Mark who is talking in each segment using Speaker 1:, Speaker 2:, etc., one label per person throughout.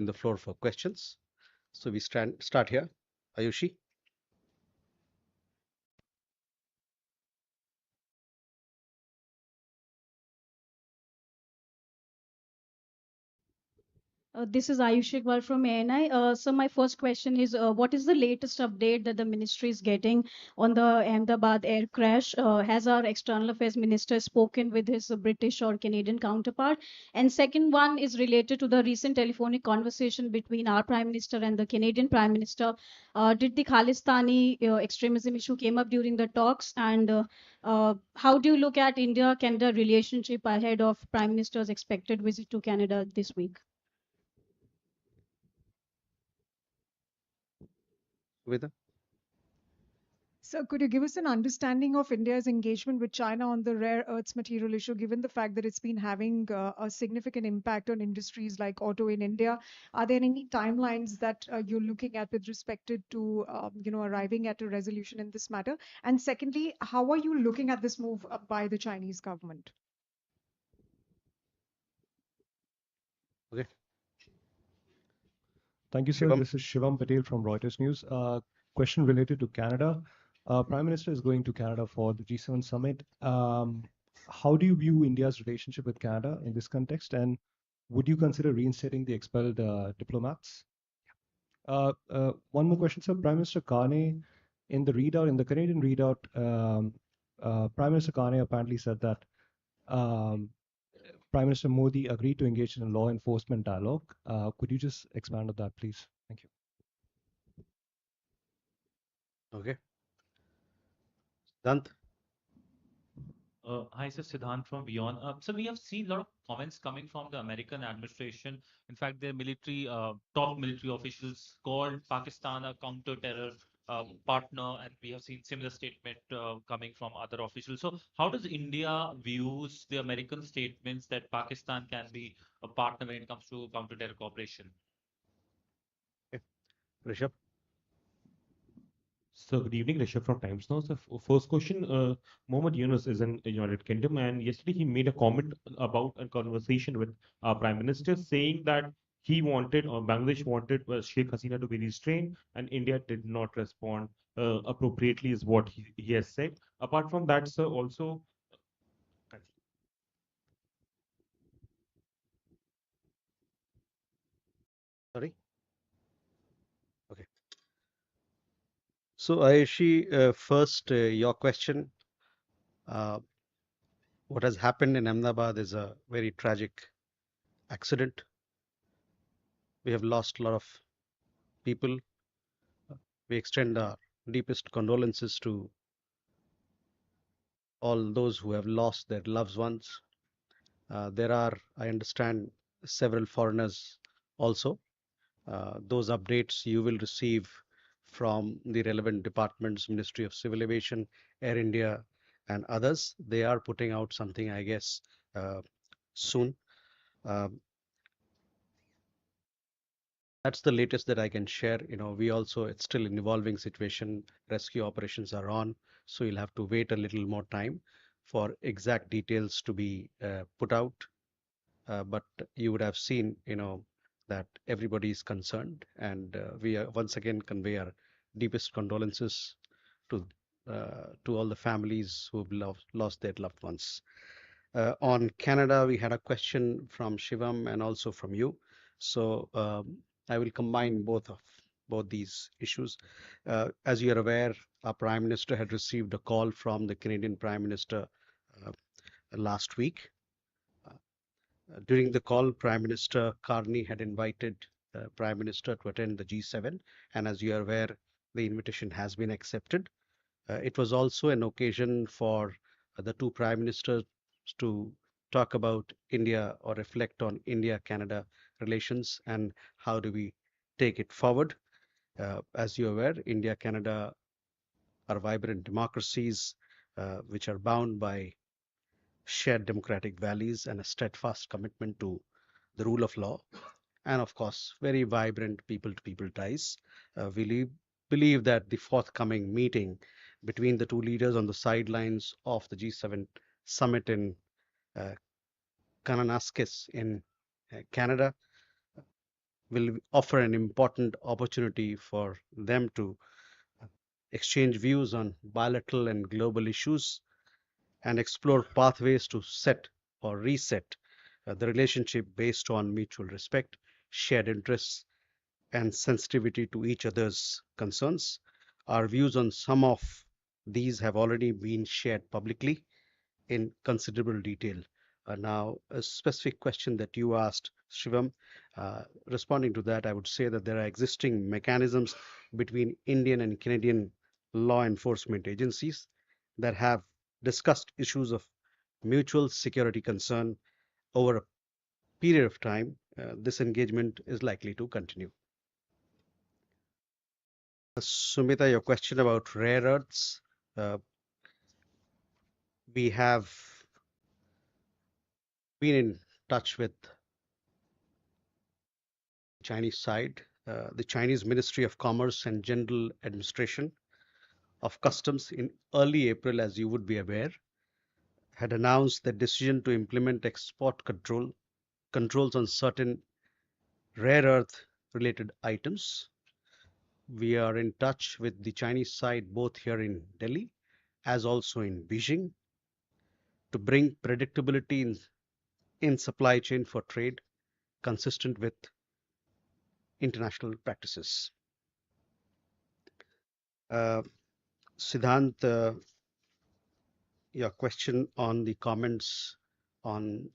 Speaker 1: the floor for questions. So we start here. Ayushi.
Speaker 2: This is Ayushi Iqbal from ANI. So my first question is, what is the latest update that the ministry is getting on the Ahmedabad air crash? Has our external affairs minister spoken with his British or Canadian counterpart? And second one is related to the recent telephonic conversation between our prime minister and the Canadian prime minister. Did the Khalistani extremism issue came up during the talks? And how do you look at India-Canada relationship ahead of prime minister's expected visit to Canada this week?
Speaker 1: Veda.
Speaker 3: So, could you give us an understanding of India's engagement with China on the rare earths material issue, given the fact that it's been having a significant impact on industries like auto in India? Are there any timelines that you're looking at with respect to, arriving at a resolution in this matter? And secondly, how are you looking at this move by the Chinese government?
Speaker 1: Okay.
Speaker 4: Thank you, sir.
Speaker 1: Shivam.
Speaker 4: This is Shivam Patel from Reuters News. Question related to Canada. Prime Minister is going to Canada for the G7 summit. How do you view India's relationship with Canada in this context? And would you consider reinstating the expelled diplomats? One more question, sir. Prime Minister Carney, in the Canadian readout, Prime Minister Carney apparently said that um, Prime Minister Modi agreed to engage in a law enforcement dialogue. Could you just expand on that, please? Thank you.
Speaker 1: Okay. Dant.
Speaker 5: Hi, sir, Siddhant from Beyond. So we have seen a lot of comments coming from the American administration. In fact, their top military officials called Pakistan a counter-terror partner, and we have seen similar statement coming from other officials. So how does India views the American statements that Pakistan can be a partner when it comes to counter-terror cooperation?
Speaker 1: Okay. Rishabh.
Speaker 6: So good evening, Rishabh from Times Now. So first question, Mohammed Yunus is in United Kingdom, and yesterday he made a comment about a conversation with our Prime Minister, saying that he wanted, or Bangladesh wanted, Sheikh Hasina to be restrained, and India did not respond appropriately, is what he has said. Apart from that, sir, also.
Speaker 1: Sorry. Okay. So Ayushi, first your question. What has happened in Ahmedabad is a very tragic accident. We have lost a lot of people. We extend our deepest condolences to all those who have lost their loved ones. There are, I understand, several foreigners also. Those updates you will receive from the relevant departments, Ministry of Civil Aviation, Air India, and others. They are putting out something, I guess, soon. Um, that's the latest that I can share. We also, it's still an evolving situation. Rescue operations are on, so you'll have to wait a little more time for exact details to be put out. But you would have seen, that everybody is concerned, and we once again convey our deepest condolences to all the families who've lost their loved ones. On Canada, we had a question from Shivam and also from you. So I will combine both these issues. As you are aware, our Prime Minister had received a call from the Canadian Prime Minister uh, last week. During the call, Prime Minister Carney had invited Prime Minister to attend the G7, and as you are aware, the invitation has been accepted. It was also an occasion for the two prime ministers to talk about India or reflect on India-Canada relations and how do we take it forward. As you're aware, India-Canada are vibrant democracies which are bound by shared democratic values and a steadfast commitment to the rule of law, and of course, very vibrant people-to-people ties. We believe that the forthcoming meeting between the two leaders on the sidelines of the G7 summit in uh, Kananaskis in Canada will offer an important opportunity for them to exchange views on bilateral and global issues and explore pathways to set or reset the relationship based on mutual respect, shared interests, and sensitivity to each other's concerns. Our views on some of these have already been shared publicly in considerable detail. Now, a specific question that you asked, Shivam, responding to that, I would say that there are existing mechanisms between Indian and Canadian law enforcement agencies that have discussed issues of mutual security concern over a period of time. This engagement is likely to continue. Sumita, your question about rare earths, uh, we have been in touch with Chinese side. The Chinese Ministry of Commerce and General Administration of Customs in early April, as you would be aware, had announced the decision to implement export controls on certain rare earth related items. We are in touch with the Chinese side both here in Delhi as also in Beijing to bring predictability in supply chain for trade consistent with international practices. Uh, Siddhant, your question on the comments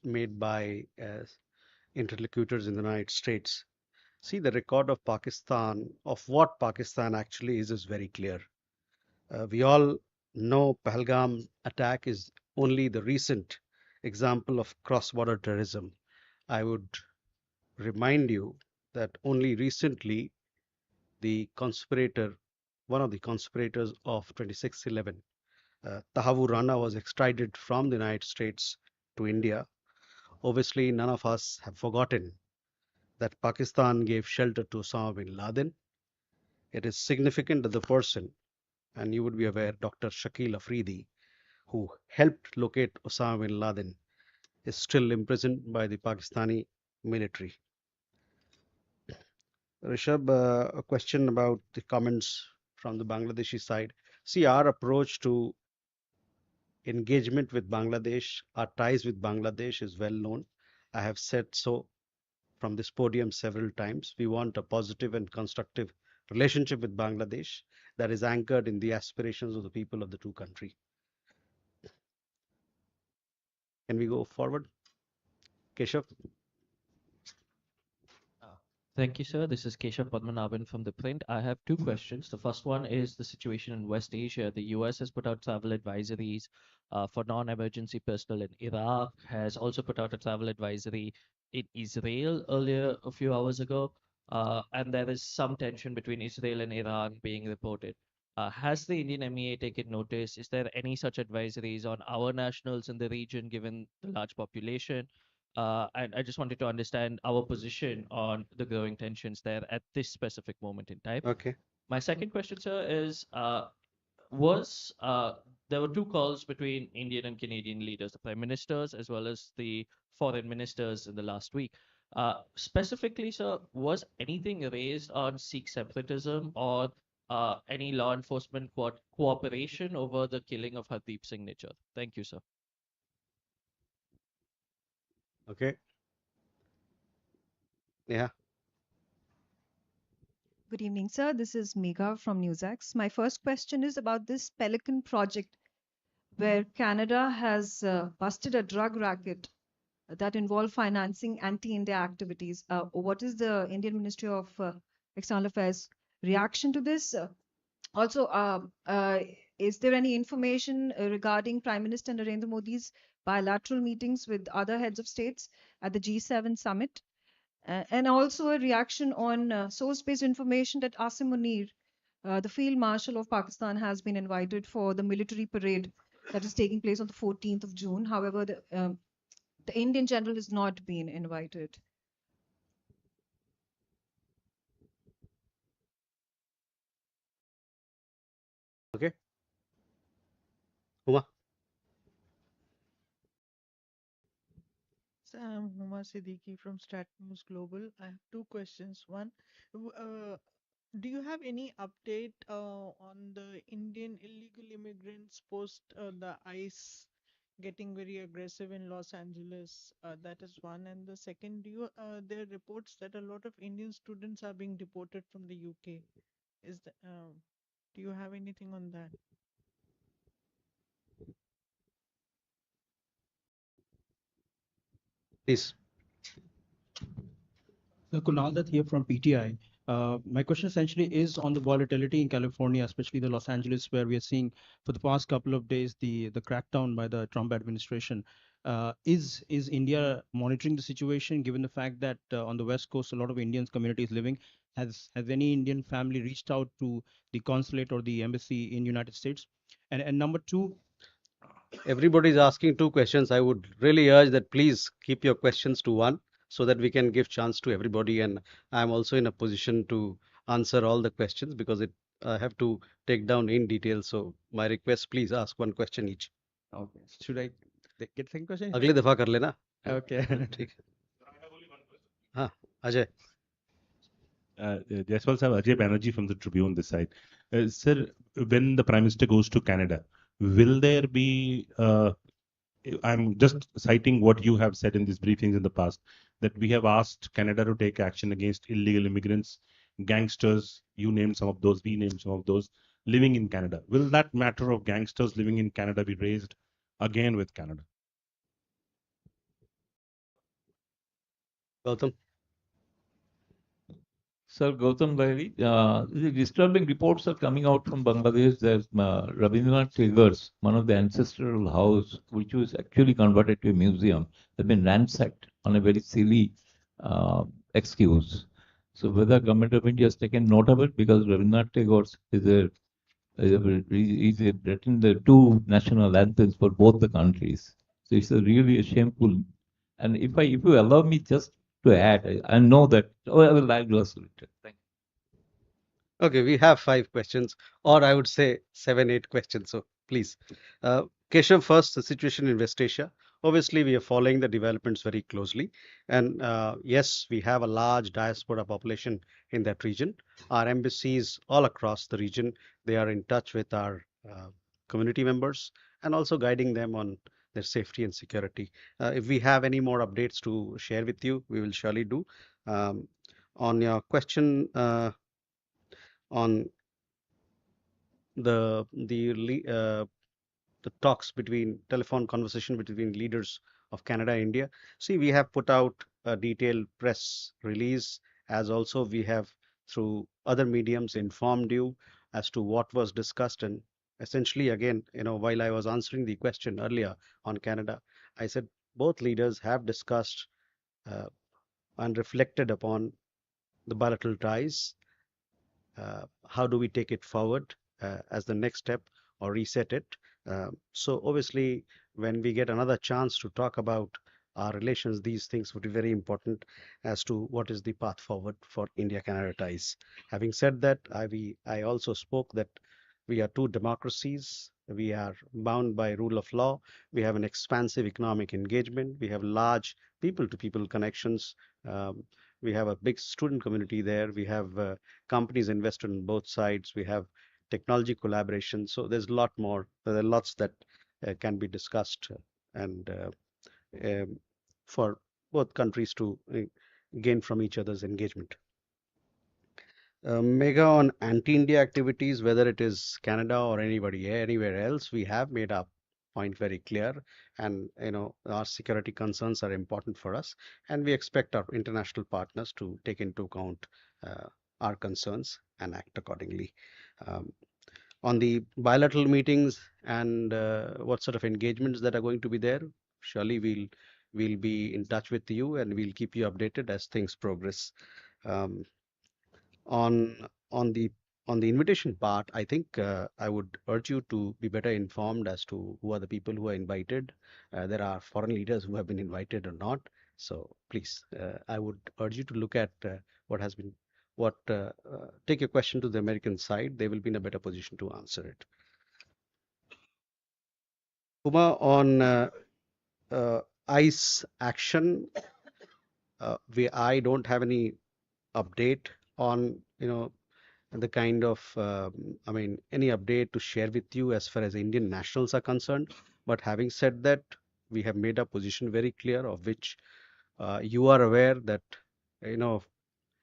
Speaker 1: made by interlocutors in the United States. See, the record of Pakistan, of what Pakistan actually is very clear. We all know Pahalgam attack is only the recent example of cross-border terrorism. I would remind you that only recently one of the conspirators of 26/11, Tahawu Rana, was extradited from the United States to India. Obviously, none of us have forgotten that Pakistan gave shelter to Osama bin Laden. It is significant that the person, and you would be aware, Dr. Shakil Afridi, who helped locate Osama bin Laden, is still imprisoned by the Pakistani military. Rishabh, a question about the comments from the Bangladeshi side. See, our approach to engagement with Bangladesh, our ties with Bangladesh is well known. I have said so from this podium several times. We want a positive and constructive relationship with Bangladesh that is anchored in the aspirations of the people of the two countries. Can we go forward? Keshav?
Speaker 7: Thank you, sir. This is Keshav Padmanabhan from The Print. I have two questions. The first one is the situation in West Asia. The US has put out travel advisories for non-emergency personnel in Iraq, has also put out a travel advisory in Israel earlier a few hours ago. And there is some tension between Israel and Iran being reported. Has the Indian MEA taken notice? Is there any such advisories on our nationals in the region, given the large population? And I just wanted to understand our position on the growing tensions there at this specific moment in time.
Speaker 1: Okay.
Speaker 7: My second question, sir, is was there were two calls between Indian and Canadian leaders, the prime ministers as well as the foreign ministers in the last week. Specifically, sir, was anything raised on Sikh separatism or any law enforcement cooperation over the killing of Hardeep Singh Nijjar? Thank you, sir.
Speaker 1: Okay. Yeah.
Speaker 8: Good evening, sir. This is Megha from NewsX. My first question is about this Pelican project, where Canada has busted a drug racket that involved financing anti-India activities. What is the Indian Ministry of External Affairs reaction to this? Also, is there any information regarding Prime Minister Narendra Modi's bilateral meetings with other heads of states at the G7 summit? And also a reaction on source-based information that Asim Munir, the Field Marshal of Pakistan, has been invited for the military parade that is taking place on the 14th of June. However, the Indian general has not been invited.
Speaker 1: Okay. Uma?
Speaker 9: I'm Huma Siddiqui from Stat News Global. I have two questions. One, do you have any update on the Indian illegal immigrants post the ICE getting very aggressive in Los Angeles? That is one. And the second, there are reports that a lot of Indian students are being deported from the UK. Do you have anything on that?
Speaker 1: Please.
Speaker 10: So Kunal Dutt here from PTI. My question essentially is on the volatility in California, especially the Los Angeles, where we are seeing for the past couple of days the crackdown by the Trump administration. Is India monitoring the situation, given the fact that on the West Coast a lot of Indian communities living? Has any Indian family reached out to the consulate or the embassy in United States? And number two,
Speaker 1: Everybody's asking two questions. I would really urge that please keep your questions to one so that we can give chance to everybody. And I'm also in a position to answer all the questions because I have to take down in detail. So my request, please ask one question each.
Speaker 10: okay, should I get second question?
Speaker 1: अगली दफा कर लेना.
Speaker 10: Okay.
Speaker 1: ठीक. हाँ, Ajay.
Speaker 6: Jaiswal sir, Ajay Banerjee from the Tribune this side. Sir, when the Prime Minister goes to Canada, will there be, I'm just citing what you have said in these briefings in the past, that we have asked Canada to take action against illegal immigrants, gangsters, you named some of those, we named some of those, living in Canada. Will that matter of gangsters living in Canada be raised again with Canada?
Speaker 1: Gautam.
Speaker 11: Sir Gautam Bahri, the disturbing reports are coming out from Bangladesh. There's Rabindranath Tagore's, one of the ancestral house, which was actually converted to a museum, has been ransacked on a very silly excuse. So whether government of India has taken note of it, because Rabindranath Tagore he's written the two national anthems for both the countries. So it's really a shameful. And if you allow me just to add, I know that I will digress later. Thank you.
Speaker 1: Okay, we have 5 questions, or I would say 7, 8 questions. So please. Keshav, first, the situation in West Asia. Obviously, we are following the developments very closely. And yes, we have a large diaspora population in that region. Our embassies all across the region, they are in touch with our community members and also guiding them on their safety and security. If we have any more updates to share with you, we will surely do. On your question on the talks between telephone conversation between leaders of Canada and India. See, we have put out a detailed press release, as also we have through other mediums informed you as to what was discussed. And essentially, again, while I was answering the question earlier on Canada, I said both leaders have discussed and reflected upon the bilateral ties. How do we take it forward as the next step or reset it? So obviously, when we get another chance to talk about our relations, these things would be very important as to what is the path forward for India-Canada ties. Having said that, I also spoke that we are two democracies. We are bound by rule of law. We have an expansive economic engagement. We have large people-to-people connections. We have a big student community there. We have companies invested on both sides. We have technology collaboration. So there's a lot more. There are lots that can be discussed and for both countries to gain from each other's engagement. Megha, on anti-India activities, whether it is Canada or anywhere else, we have made our point very clear, and our security concerns are important for us, and we expect our international partners to take into account our concerns and act accordingly. On the bilateral meetings and what sort of engagements that are going to be there, surely we'll be in touch with you and we'll keep you updated as things progress. On the invitation part, I think I would urge you to be better informed as to who are the people who are invited. There are foreign leaders who have been invited or not. So please, I would urge you to look at take your question to the American side. They will be in a better position to answer it. Uma, on ICE action, I don't have any update on, the kind of, any update to share with you as far as Indian nationals are concerned. But having said that, we have made our position very clear, of which you are aware that, you know,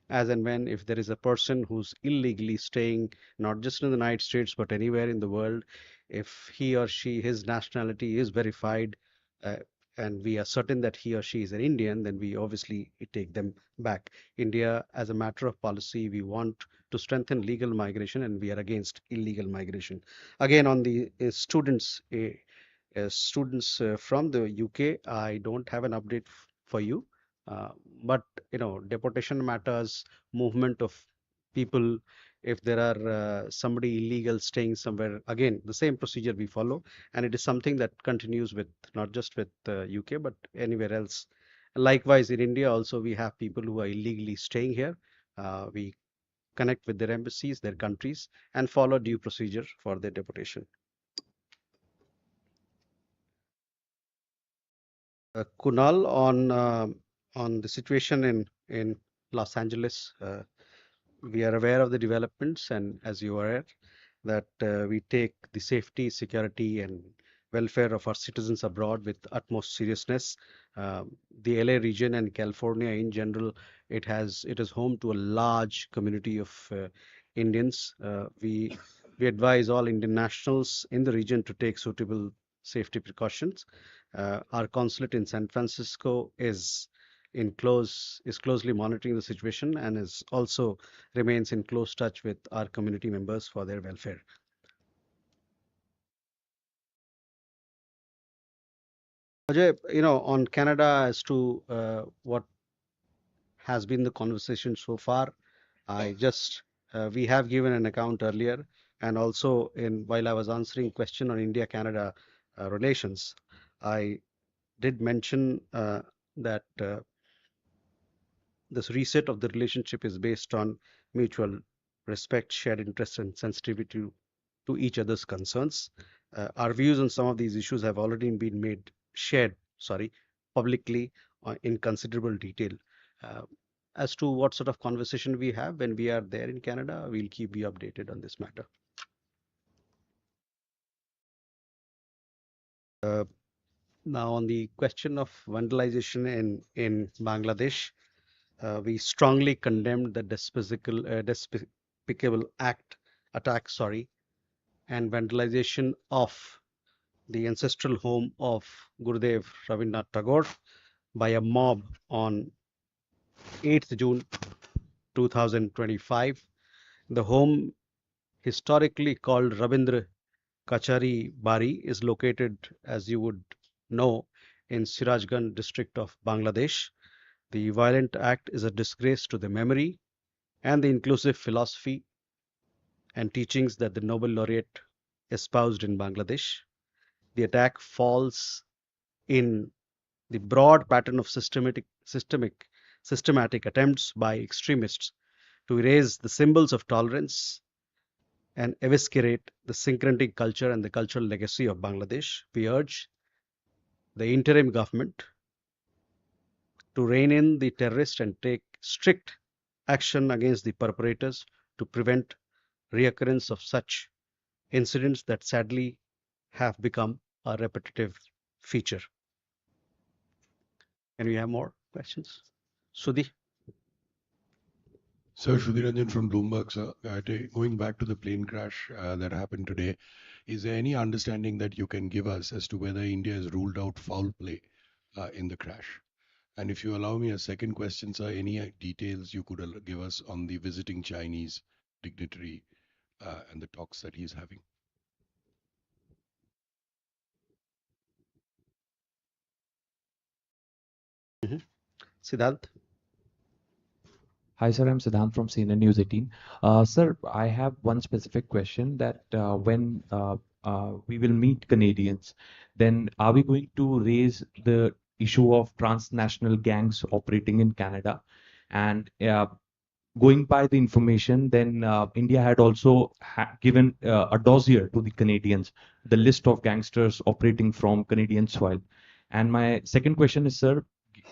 Speaker 1: as and when if there is a person who's illegally staying, not just in the United States, but anywhere in the world, if he or she, his nationality is verified, uh, and we are certain that he or she is an Indian, then we obviously take them back. India, as a matter of policy, we want to strengthen legal migration, and we are against illegal migration. Again, on the students from the UK, I don't have an update for you. Uh, but deportation matters, movement of people. If there are somebody illegal staying somewhere, again, the same procedure we follow, and it is something that continues with not just with UK but anywhere else. Likewise, in India also, we have people who are illegally staying here. We connect with their embassies, their countries, and follow due procedure for their deportation. Kunal, on the situation in Los Angeles, we are aware of the developments, and as you are aware, that we take the safety, security, and welfare of our citizens abroad with utmost seriousness. The LA region and California in general, it is home to a large community of Indians. We advise all Indian nationals in the region to take suitable safety precautions. Our consulate in San Francisco is closely monitoring the situation, and is also remains in close touch with our community members for their welfare. Ajay, on Canada, as to what has been the conversation so far, we have given an account earlier, and also while I was answering question on India-Canada relations, I did mention that this reset of the relationship is based on mutual respect, shared interest, and sensitivity to each other's concerns. Our views on some of these issues have already been shared publicly in considerable detail. As to what sort of conversation we have when we are there in Canada, we'll keep you updated on this matter. Now, on the question of vandalization in Bangladesh, we strongly condemned the despicable attack, and vandalization of the ancestral home of Gurudev Rabindranath Tagore by a mob on 8th June 2025. The home, historically called Rabindra Kachari Bari, is located, as you would know, in Sirajganj district of Bangladesh. The violent act is a disgrace to the memory and the inclusive philosophy and teachings that the Nobel laureate espoused in Bangladesh. The attack falls in the broad pattern of systematic attempts by extremists to erase the symbols of tolerance and eviscerate the syncretic culture and the cultural legacy of Bangladesh. We urge the interim government to rein in the terrorists and take strict action against the perpetrators to prevent reoccurrence of such incidents that sadly have become a repetitive feature. Can we have more questions? Sudhi?
Speaker 12: Sir, Sudhiranjan from Bloomberg, sir. Going back to the plane crash that happened today, is there any understanding that you can give us as to whether India has ruled out foul play in the crash? And if you allow me a second question, sir, any details you could give us on the visiting Chinese dignitary and the talks that he's having?
Speaker 1: Siddharth?
Speaker 13: Hi, sir. I'm Siddhant from CNN News 18. Sir, I have one specific question that when we will meet Canadians, then are we going to raise the issue of transnational gangs operating in Canada? And going by the information, then India had also given a dossier to the Canadians, the list of gangsters operating from Canadian soil. And my second question is, sir,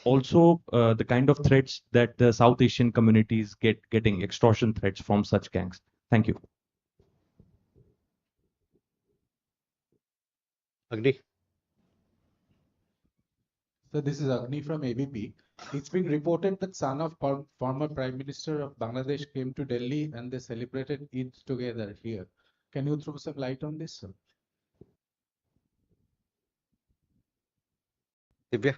Speaker 13: also the kind of threats that the South Asian communities getting extortion threats from such gangs. Thank you.
Speaker 1: Agni.
Speaker 14: So this is Agni from ABP. It's been reported that son of former Prime Minister of Bangladesh came to Delhi and they celebrated Eid together here. Can you throw some light on this, sir?
Speaker 1: Divya.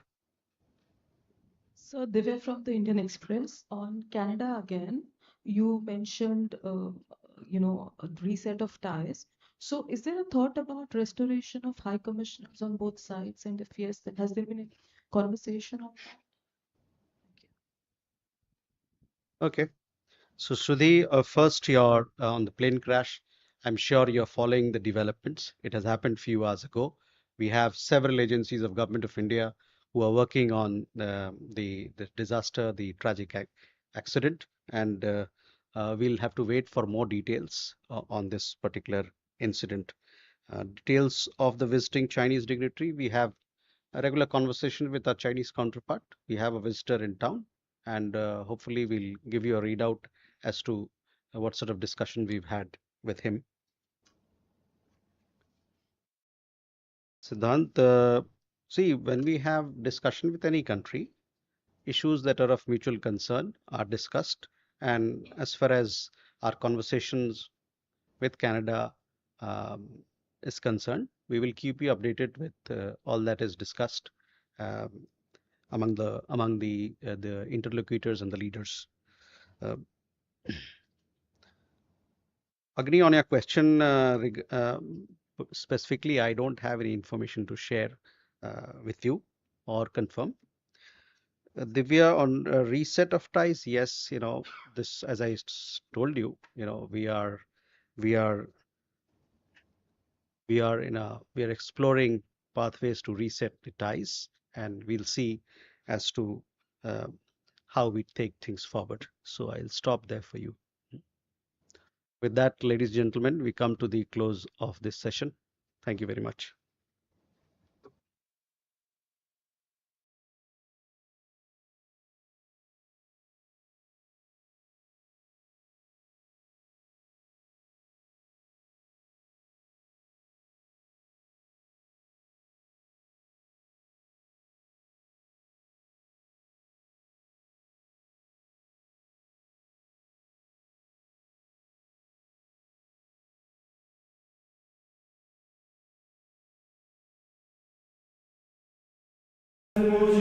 Speaker 15: So Divya from the Indian Express on Canada again. You mentioned, a reset of ties. So is there a thought about restoration of high commissioners on both sides? And if yes, then has there been a conversation on that?
Speaker 1: Okay. So Sudhi, first you're on the plane crash. I'm sure you're following the developments. It has happened few hours ago. We have several agencies of Government of India who are working on the disaster, the tragic accident, and we'll have to wait for more details on this particular incident. Details of the visiting Chinese dignitary. We have a regular conversation with our Chinese counterpart. We have a visitor in town, and hopefully we'll give you a readout as to what sort of discussion we've had with him. Siddhant, see, when we have discussion with any country, issues that are of mutual concern are discussed. And as far as our conversations with Canada is concerned, we will keep you updated with all that is discussed um, among the interlocutors and the leaders. Uh, Agni, on your question specifically, I don't have any information to share with you or confirm. Divya, on reset of ties, yes, this, as I told you, we are we are we are exploring pathways to reset the ties, and we'll see as to uh, how we take things forward. So I'll stop there for you. With that, ladies and gentlemen, we come to the close of this session. Thank you very much.
Speaker 16: Thank